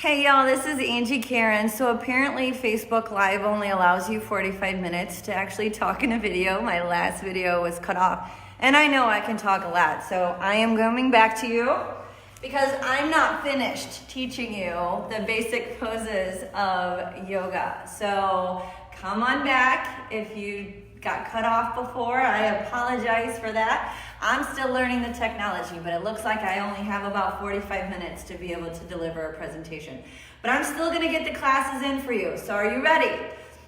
Hey y'all, this is Angie Karen. So apparently Facebook Live only allows you 45 minutes to actually talk in a video. My last video was cut off. And I know I can talk a lot, so I am coming back to you because I'm not finished teaching you the basic poses of yoga. So come on back. If you got cut off before, I apologize for that. I'm still learning the technology, but it looks like I only have about 45 minutes to be able to deliver a presentation. But I'm still gonna get the classes in for you, so are you ready?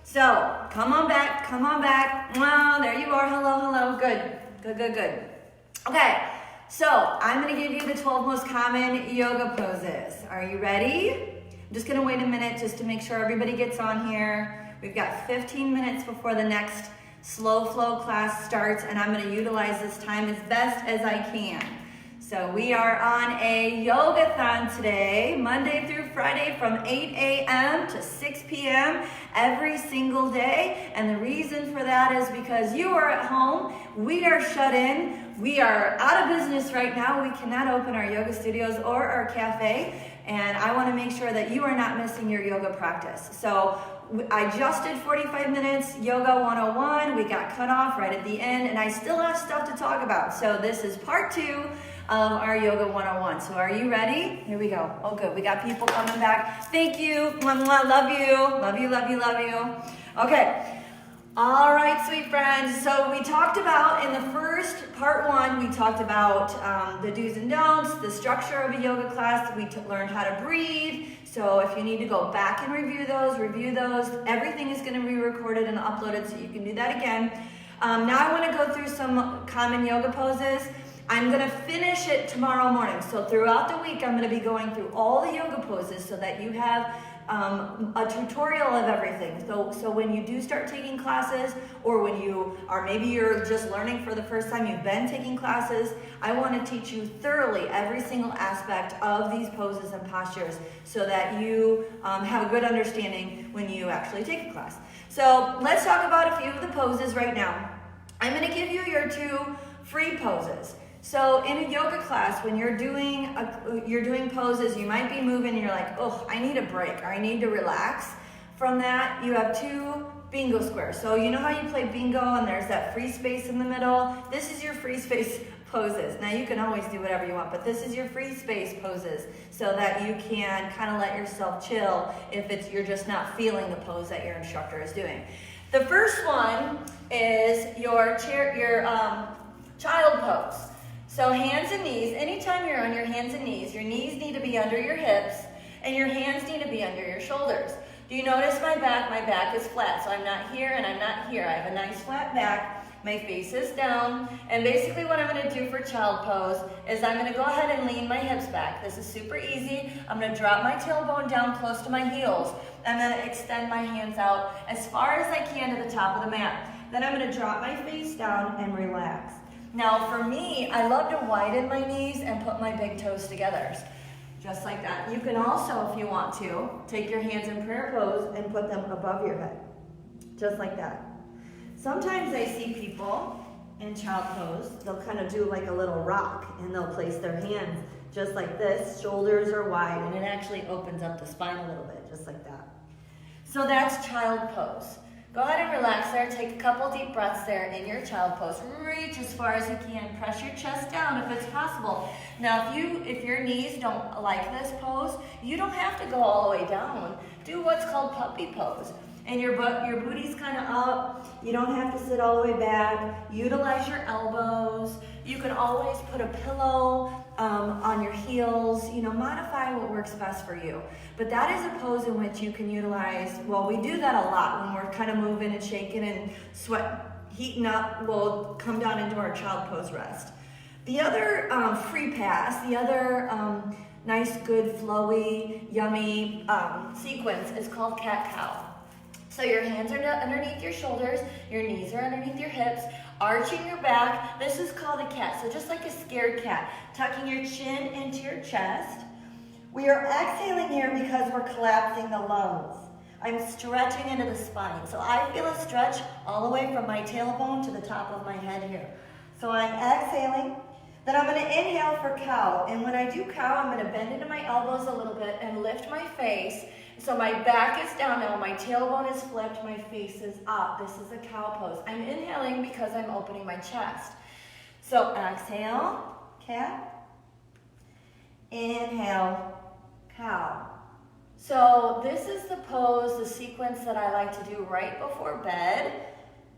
So, come on back, come on back. Well, there you are, hello, hello, good, good, good, good. Okay, so I'm gonna give you the 12 most common yoga poses. Are you ready? I'm just gonna wait a minute just to make sure everybody gets on here. We've got 15 minutes before the next slow flow class starts, and I'm going to utilize this time as best as I can. So we are on a yoga-thon today, Monday through Friday from 8 a.m. to 6 p.m. every single day. And the reason for that is because you are at home, we are shut in, we are out of business right now. We cannot open our yoga studios or our cafe. And I want to make sure that you are not missing your yoga practice. So I just did 45 minutes, Yoga 101. We got cut off right at the end, and I still have stuff to talk about. So this is part 2 of our Yoga 101. So are you ready? Here we go. Oh, good. We got people coming back. Thank you. Mwah, mwah. Love you. Love you, love you, love you. Okay. All right, sweet friends. So we talked about, in the first part 1, we talked about the do's and don'ts, the structure of a yoga class. We learned how to breathe. So if you need to go back and review those. Everything is going to be recorded and uploaded, so you can do that again. Now I want to go through some common yoga poses. I'm going to finish it tomorrow morning. So throughout the week, I'm going to be going through all the yoga poses so that you have a tutorial of everything. So when you do start taking classes, or when you are, maybe you're just learning for the first time, you've been taking classes, I want to teach you thoroughly every single aspect of these poses and postures so that you have a good understanding when you actually take a class. So let's talk about a few of the poses right now. I'm going to give you your 2 free poses. So in a yoga class, when you're doing poses, you might be moving and you're like, oh, I need a break, or I need to relax. From that, you have 2 bingo squares. So you know how you play bingo and there's that free space in the middle? This is your free space poses. Now you can always do whatever you want, but this is your free space poses so that you can kind of let yourself chill if you're just not feeling the pose that your instructor is doing. The first one is your child pose. So hands and knees, anytime you're on your hands and knees need to be under your hips, and your hands need to be under your shoulders. Do you notice my back? My back is flat, so I'm not here and I'm not here. I have a nice flat back, my face is down, and basically what I'm going to do for child pose is I'm going to go ahead and lean my hips back. This is super easy. I'm going to drop my tailbone down close to my heels. I'm going to extend my hands out as far as I can to the top of the mat. Then I'm going to drop my face down and relax. Now for me, I love to widen my knees and put my big toes together, just like that. You can also, if you want to, take your hands in prayer pose and put them above your head, just like that. Sometimes I see people in child pose, they'll kind of do like a little rock, and they'll place their hands just like this, shoulders are wide, and it actually opens up the spine a little bit, just like that. So that's child pose. Go ahead and relax there. Take a couple deep breaths there in your child pose. Reach as far as you can. Press your chest down if it's possible. Now, if your knees don't like this pose, you don't have to go all the way down. Do what's called puppy pose. And your booty's kind of up. You don't have to sit all the way back. Utilize your elbows. You can always put a pillow on your heels. Modify what works best for you. But that is a pose in which you can utilize, well, we do that a lot when we're kind of moving and shaking and heating up. We'll come down into our child pose rest. The other free pass, the other nice, good, flowy, yummy sequence is called cat-cow. So your hands are underneath your shoulders, your knees are underneath your hips, arching your back. This is called a cat. So just like a scared cat, tucking your chin into your chest. We are exhaling here because we're collapsing the lungs. I'm stretching into the spine. So I feel a stretch all the way from my tailbone to the top of my head here. So I'm exhaling. Then I'm gonna inhale for cow. And when I do cow, I'm gonna bend into my elbows a little bit and lift my face. So my back is down now, my tailbone is flipped, my face is up. This is a cow pose. I'm inhaling because I'm opening my chest. So exhale, cat. Inhale, cow. So this is the pose, the sequence that I like to do right before bed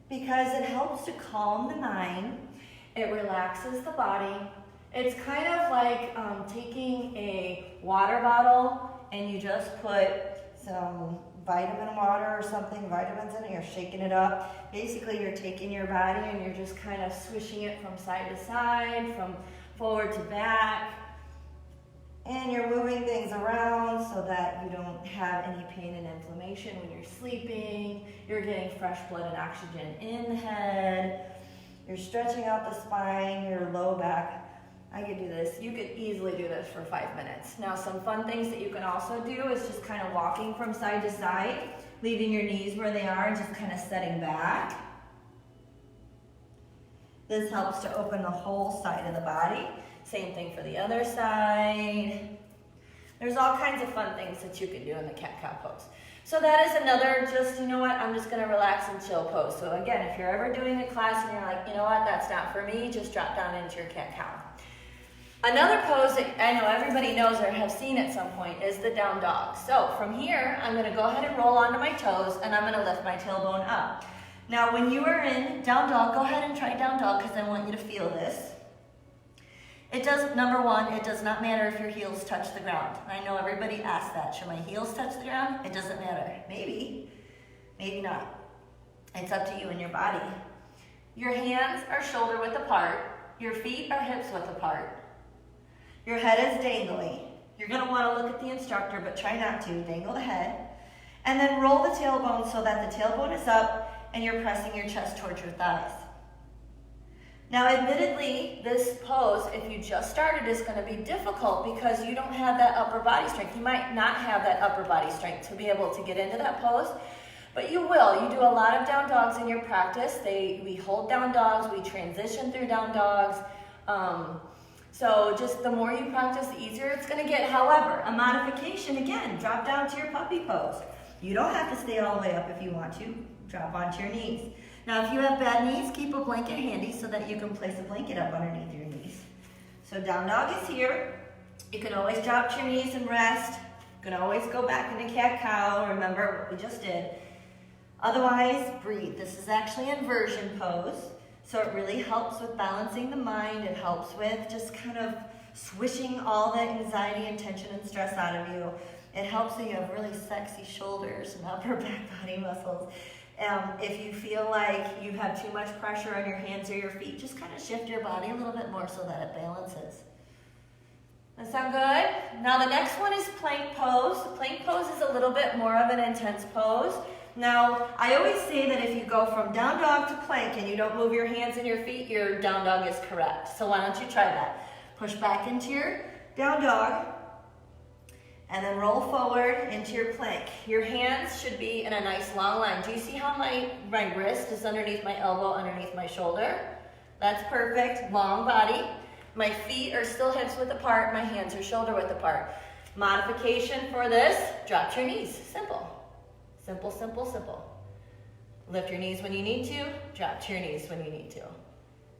because it helps to calm the mind. It relaxes the body. It's kind of like taking a water bottle and you just put some vitamin water or something, vitamins in it, you're shaking it up. Basically, you're taking your body and you're just kind of swishing it from side to side, from forward to back. And you're moving things around so that you don't have any pain and inflammation when you're sleeping. You're getting fresh blood and oxygen in the head. You're stretching out the spine, your low back. I could do this. You could easily do this for 5 minutes. Now, some fun things that you can also do is just kind of walking from side to side, leaving your knees where they are and just kind of setting back. This helps to open the whole side of the body. Same thing for the other side. There's all kinds of fun things that you can do in the cat-cow pose. So that is another just, you know what, I'm just gonna relax and chill pose. So again, if you're ever doing a class and you're like, you know what, that's not for me, just drop down into your cat-cow. Another pose that I know everybody knows or have seen at some point is the down dog. So from here, I'm gonna go ahead and roll onto my toes and I'm gonna lift my tailbone up. Now when you are in down dog, go ahead and try down dog because I want you to feel this. It does, number one, it does not matter if your heels touch the ground. I know everybody asks that. Should my heels touch the ground? It doesn't matter. Maybe, maybe not. It's up to you and your body. Your hands are shoulder width apart. Your feet are hips width apart. Your head is dangling. You're gonna wanna look at the instructor, but try not to. Dangle the head. And then roll the tailbone so that the tailbone is up and you're pressing your chest towards your thighs. Now, admittedly, this pose, if you just started, is going to be difficult because you don't have that upper body strength. You might not have that upper body strength to be able to get into that pose, but you will. You do a lot of down dogs in your practice. We hold down dogs. We transition through down dogs. So just the more you practice, the easier it's going to get. However, a modification, again, drop down to your puppy pose. You don't have to stay all the way up if you want to. Drop onto your knees. Now, if you have bad knees, keep a blanket handy so that you can place a blanket up underneath your knees. So down dog is here. You can always drop to your knees and rest. You can always go back into cat-cow. Remember what we just did. Otherwise, breathe. This is actually inversion pose. So it really helps with balancing the mind. It helps with just kind of swishing all the anxiety and tension and stress out of you. It helps that you have really sexy shoulders and upper back body muscles. If you feel like you have too much pressure on your hands or your feet, just kind of shift your body a little bit more so that it balances. That sound good? Now the next one is plank pose. The plank pose is a little bit more of an intense pose. Now, I always say that if you go from down dog to plank and you don't move your hands and your feet, your down dog is correct. So why don't you try that? Push back into your down dog. And then roll forward into your plank. Your hands should be in a nice long line. Do you see how my wrist is underneath my elbow, underneath my shoulder? That's perfect. Long body. My feet are still hips width apart. My hands are shoulder width apart. Modification for this, drop to your knees. Simple. Simple, simple, simple. Lift your knees when you need to. Drop to your knees when you need to.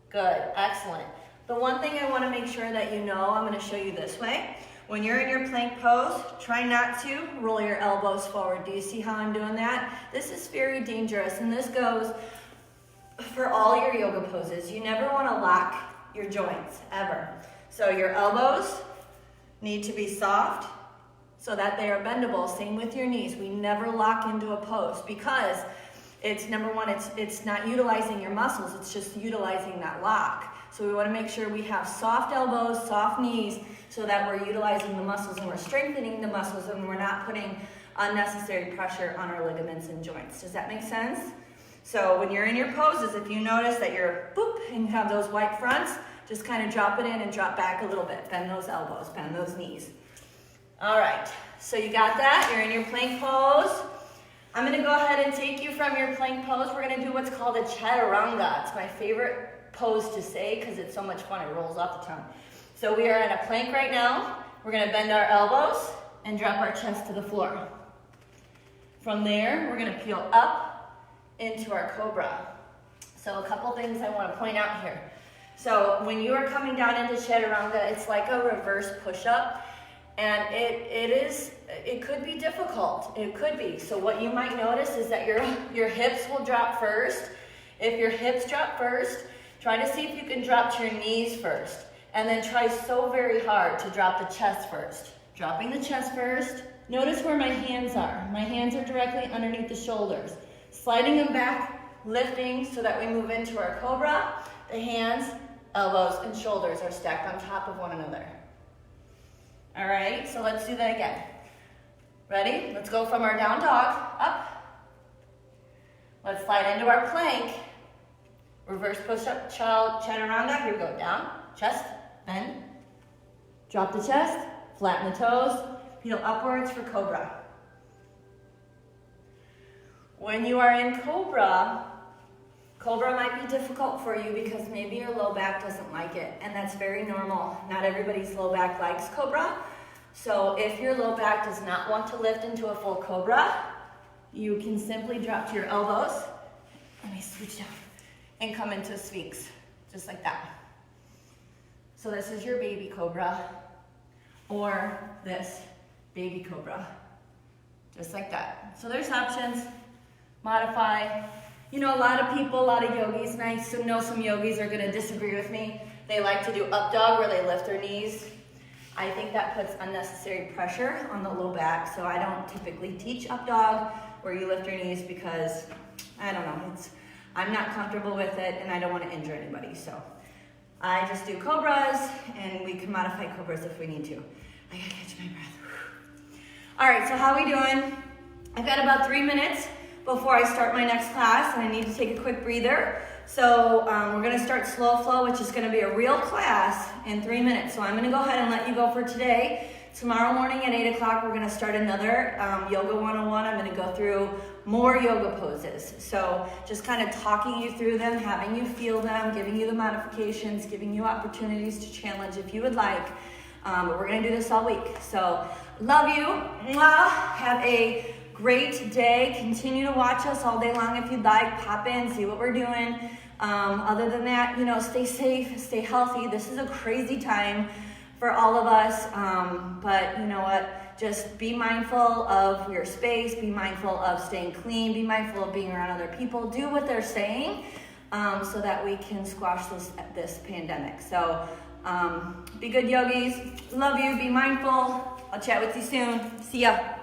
Good. Excellent. The one thing I want to make sure that you know, I'm going to show you this way. When you're in your plank pose, try not to roll your elbows forward. Do you see how I'm doing that? This is very dangerous, and this goes for all your yoga poses. You never want to lock your joints, ever. So your elbows need to be soft so that they are bendable. Same with your knees. We never lock into a pose because it's, number one, it's not utilizing your muscles. It's just utilizing that lock. So we want to make sure we have soft elbows, soft knees, so that we're utilizing the muscles and we're strengthening the muscles and we're not putting unnecessary pressure on our ligaments and joints. Does that make sense? So when you're in your poses, if you notice that you're boop and you have those white fronts, just kind of drop it in and drop back a little bit. Bend those elbows, bend those knees. All right, so you got that. You're in your plank pose. I'm going to go ahead and take you from your plank pose. We're going to do what's called a chaturanga. It's my favorite pose to say because it's so much fun, it rolls off the tongue. So we are in a plank right now. We're gonna bend our elbows and drop our chest to the floor. From there, we're gonna peel up into our Cobra. So a couple things I wanna point out here. So when you are coming down into Chaturanga, it's like a reverse push-up, and it could be difficult. It could be. So what you might notice is that your hips will drop first. If your hips drop first, try to see if you can drop to your knees first, and then try so very hard to drop the chest first. Dropping the chest first. Notice where my hands are. My hands are directly underneath the shoulders. Sliding them back, lifting so that we move into our Cobra. The hands, elbows, and shoulders are stacked on top of one another. All right, so let's do that again. Ready? Let's go from our down dog, up. Let's slide into our plank. Reverse push-up, Chaturanga. Here we go, down, chest, bend. Drop the chest, flatten the toes, peel upwards for Cobra. When you are in Cobra, Cobra might be difficult for you because maybe your low back doesn't like it, and that's very normal. Not everybody's low back likes Cobra. So if your low back does not want to lift into a full Cobra, you can simply drop to your elbows. Let me switch down and come into a Sphinx, just like that. So this is your baby Cobra, or this baby Cobra, just like that. So there's options. Modify. You know, a lot of people, a lot of yogis, and I know some yogis are gonna disagree with me. They like to do up dog where they lift their knees. I think that puts unnecessary pressure on the low back, so I don't typically teach up dog where you lift your knees because, I don't know, I'm not comfortable with it and I don't wanna injure anybody. So I just do Cobras, and we can modify Cobras if we need to. I gotta catch my breath. All right, so how are we doing? I've got about 3 minutes before I start my next class, and I need to take a quick breather. So we're gonna start slow flow, which is gonna be a real class in 3 minutes. So I'm gonna go ahead and let you go for today. Tomorrow morning at 8 o'clock, we're gonna start another Yoga 101. I'm gonna go through more yoga poses. So just kind of talking you through them, having you feel them, giving you the modifications, giving you opportunities to challenge if you would like. But we're gonna do this all week. So love you. Mwah. Have a great day. Continue to watch us all day long if you'd like. Pop in, see what we're doing. Other than that, you know, stay safe, stay healthy. This is a crazy time for all of us. But you know what? Just be mindful of your space. Be mindful of staying clean. Be mindful of being around other people. Do what they're saying so that we can squash this pandemic. So be good, yogis. Love you. Be mindful. I'll chat with you soon. See ya.